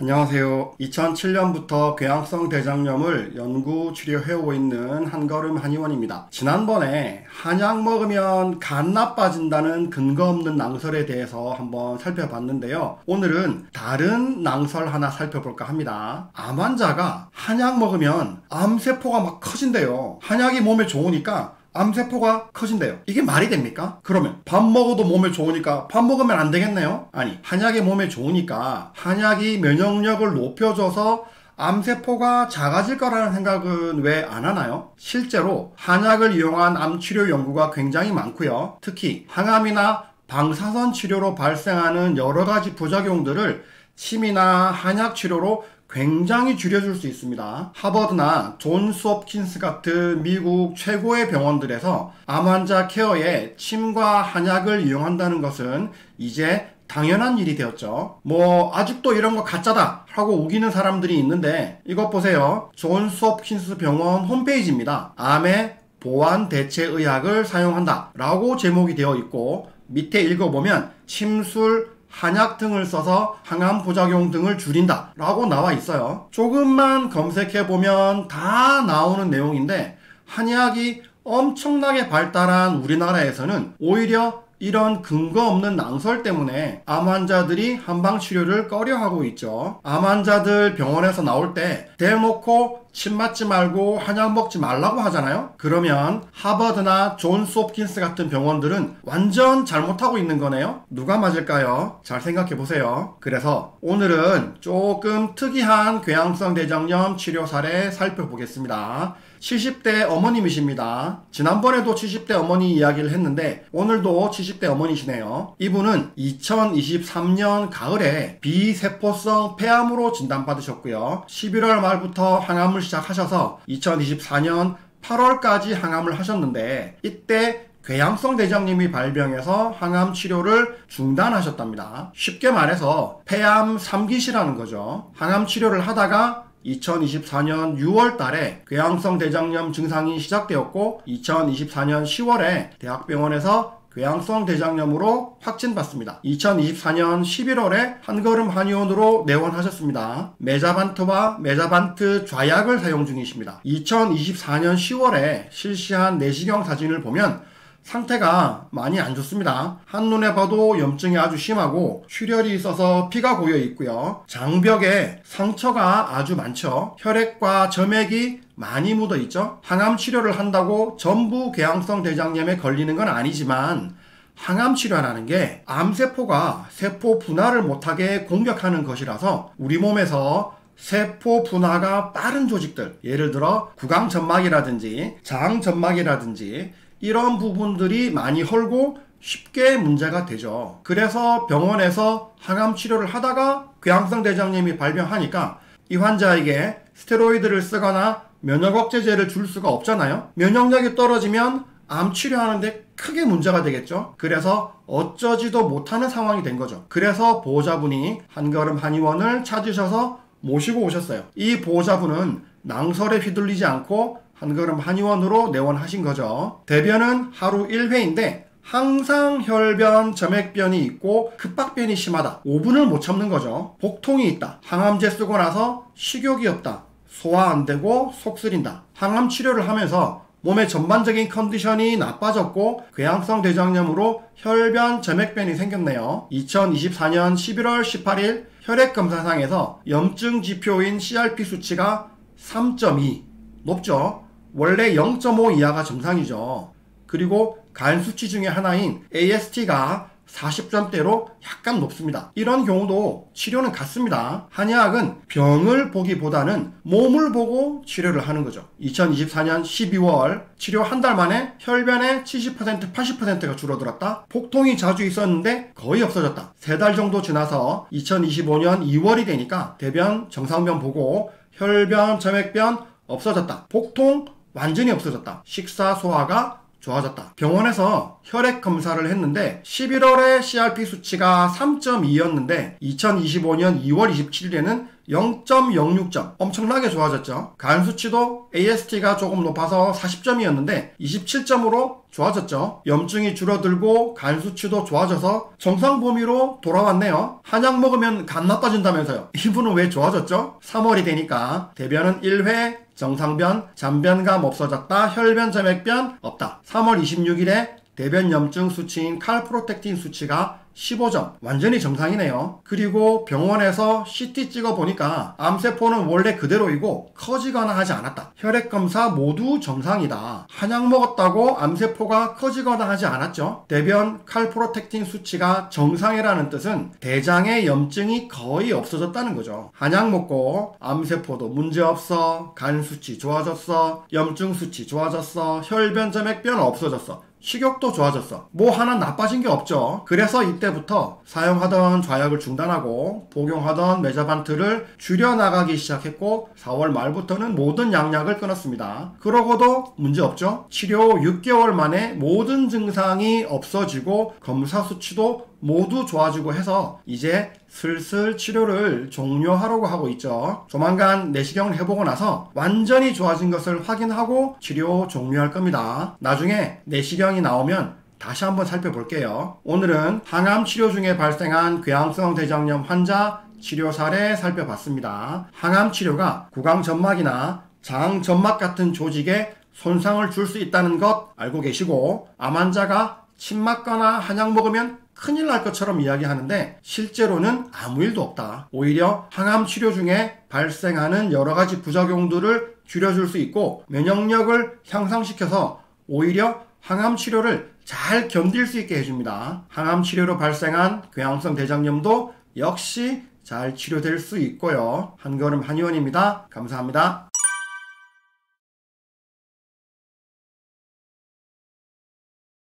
안녕하세요. 2007년부터 궤양성 대장염을 연구 치료해오고 있는 한걸음 한의원입니다. 지난번에 한약 먹으면 간 나빠진다는 근거 없는 낭설에 대해서 한번 살펴봤는데요. 오늘은 다른 낭설 하나 살펴볼까 합니다. 암 환자가 한약 먹으면 암세포가 막 커진대요. 한약이 몸에 좋으니까 암세포가 커진대요. 이게 말이 됩니까? 그러면 밥 먹어도 몸에 좋으니까 밥 먹으면 안 되겠네요? 아니, 한약이 몸에 좋으니까 한약이 면역력을 높여줘서 암세포가 작아질 거라는 생각은 왜 안 하나요? 실제로 한약을 이용한 암치료 연구가 굉장히 많고요. 특히 항암이나 방사선 치료로 발생하는 여러 가지 부작용들을 침이나 한약 치료로 굉장히 줄여줄 수 있습니다. 하버드나 존스 홉킨스 같은 미국 최고의 병원들에서 암 환자 케어에 침과 한약을 이용한다는 것은 이제 당연한 일이 되었죠. 아직도 이런 거 가짜다 하고 우기는 사람들이 있는데 이것 보세요. 존스 홉킨스 병원 홈페이지입니다. 암의 보완 대체 의학을 사용한다 라고 제목이 되어 있고, 밑에 읽어보면 침술, 한약 등을 써서 항암 부작용 등을 줄인다 라고 나와 있어요. 조금만 검색해보면 다 나오는 내용인데, 한의학이 엄청나게 발달한 우리나라에서는 오히려 이런 근거 없는 낭설 때문에 암 환자들이 한방치료를 꺼려하고 있죠. 암 환자들 병원에서 나올 때 대놓고 침 맞지 말고 한약 먹지 말라고 하잖아요. 그러면 하버드나 존스 홉킨스 같은 병원들은 완전 잘못하고 있는 거네요. 누가 맞을까요? 잘 생각해 보세요. 그래서 오늘은 조금 특이한 궤양성 대장염 치료 사례 살펴보겠습니다. 70대 어머님이십니다. 지난번에도 70대 어머니 이야기를 했는데 오늘도 70대 어머니시네요. 이분은 2023년 가을에 비세포성 폐암으로 진단받으셨고요. 11월 말부터 항암을 시작하셔서 2024년 8월까지 항암을 하셨는데, 이때 궤양성 대장염이 발병해서 항암 치료를 중단하셨답니다. 쉽게 말해서 폐암 3기시라는 거죠. 항암 치료를 하다가 2024년 6월 달에 궤양성 대장염 증상이 시작되었고, 2024년 10월에 대학병원에서 궤양성 대장염으로 확진받습니다. 2024년 11월에 한걸음 한의원으로 내원하셨습니다. 메자반트와 메자반트 좌약을 사용 중이십니다. 2024년 10월에 실시한 내시경 사진을 보면 상태가 많이 안 좋습니다. 한눈에 봐도 염증이 아주 심하고 출혈이 있어서 피가 고여 있고요. 장벽에 상처가 아주 많죠. 혈액과 점액이 많이 묻어 있죠. 항암 치료를 한다고 전부 궤양성 대장염에 걸리는 건 아니지만, 항암 치료라는 게 암세포가 세포 분화를 못하게 공격하는 것이라서 우리 몸에서 세포 분화가 빠른 조직들, 예를 들어 구강점막이라든지 장점막이라든지 이런 부분들이 많이 헐고 쉽게 문제가 되죠. 그래서 병원에서 항암 치료를 하다가 궤양성 대장염이 발병하니까 이 환자에게 스테로이드를 쓰거나 면역 억제제를 줄 수가 없잖아요. 면역력이 떨어지면 암 치료하는데 크게 문제가 되겠죠. 그래서 어쩌지도 못하는 상황이 된 거죠. 그래서 보호자분이 한걸음 한의원을 찾으셔서 모시고 오셨어요. 이 보호자분은 낭설에 휘둘리지 않고 한걸음 한의원으로 내원하신 거죠. 대변은 하루 1회인데 항상 혈변, 점액변이 있고 급박변이 심하다. 5분을 못 참는 거죠. 복통이 있다. 항암제 쓰고 나서 식욕이 없다. 소화 안 되고 속 쓰린다. 항암 치료를 하면서 몸의 전반적인 컨디션이 나빠졌고 궤양성 대장염으로 혈변, 점액변이 생겼네요. 2024년 11월 18일 혈액검사상에서 염증 지표인 CRP 수치가 3.2 높죠. 원래 0.5 이하가 정상이죠. 그리고 간 수치 중에 하나인 AST가 40점대로 약간 높습니다. 이런 경우도 치료는 같습니다. 한의학은 병을 보기보다는 몸을 보고 치료를 하는 거죠. 2024년 12월 치료 한 달 만에 혈변의 70%, 80%가 줄어들었다. 복통이 자주 있었는데 거의 없어졌다. 3달 정도 지나서 2025년 2월이 되니까 대변 정상변 보고 혈변, 점액변 없어졌다. 복통 완전히 없어졌다. 식사, 소화가 좋아졌다. 병원에서 혈액 검사를 했는데 11월에 CRP 수치가 3.2였는데 2025년 2월 27일에는 0.06점 엄청나게 좋아졌죠. 간 수치도 AST가 조금 높아서 40점이었는데 27점으로 좋아졌죠. 염증이 줄어들고 간 수치도 좋아져서 정상 범위로 돌아왔네요. 한약 먹으면 간 나빠진다면서요. 이분은 왜 좋아졌죠? 3월이 되니까 대변은 1회, 정상변, 잔변감 없어졌다, 혈변, 점액변 없다. 3월 26일에 대변 염증 수치인 칼프로텍틴 수치가 15점. 완전히 정상이네요. 그리고 병원에서 CT 찍어보니까 암세포는 원래 그대로이고 커지거나 하지 않았다. 혈액검사 모두 정상이다. 한약 먹었다고 암세포가 커지거나 하지 않았죠. 대변 칼프로텍틴 수치가 정상이라는 뜻은 대장의 염증이 거의 없어졌다는 거죠. 한약 먹고 암세포도 문제없어, 간 수치 좋아졌어, 염증 수치 좋아졌어, 혈변, 점액변 없어졌어. 식욕도 좋아졌어. 뭐 하나 나빠진 게 없죠. 그래서 이때부터 사용하던 좌약을 중단하고 복용하던 메자반트를 줄여나가기 시작했고 4월 말부터는 모든 양약을 끊었습니다. 그러고도 문제없죠. 치료 6개월 만에 모든 증상이 없어지고 검사 수치도 모두 좋아지고 해서 이제 슬슬 치료를 종료하려고 하고 있죠. 조만간 내시경을 해보고 나서 완전히 좋아진 것을 확인하고 치료 종료할 겁니다. 나중에 내시경이 나오면 다시 한번 살펴볼게요. 오늘은 항암 치료 중에 발생한 궤양성 대장염 환자 치료 사례 살펴봤습니다. 항암 치료가 구강점막이나 장점막 같은 조직에 손상을 줄 수 있다는 것 알고 계시고, 암 환자가 침 맞거나 한약 먹으면 큰일 날 것처럼 이야기하는데 실제로는 아무 일도 없다. 오히려 항암 치료 중에 발생하는 여러 가지 부작용들을 줄여줄 수 있고 면역력을 향상시켜서 오히려 항암 치료를 잘 견딜 수 있게 해줍니다. 항암 치료로 발생한 궤양성 대장염도 역시 잘 치료될 수 있고요. 한걸음 한의원입니다. 감사합니다.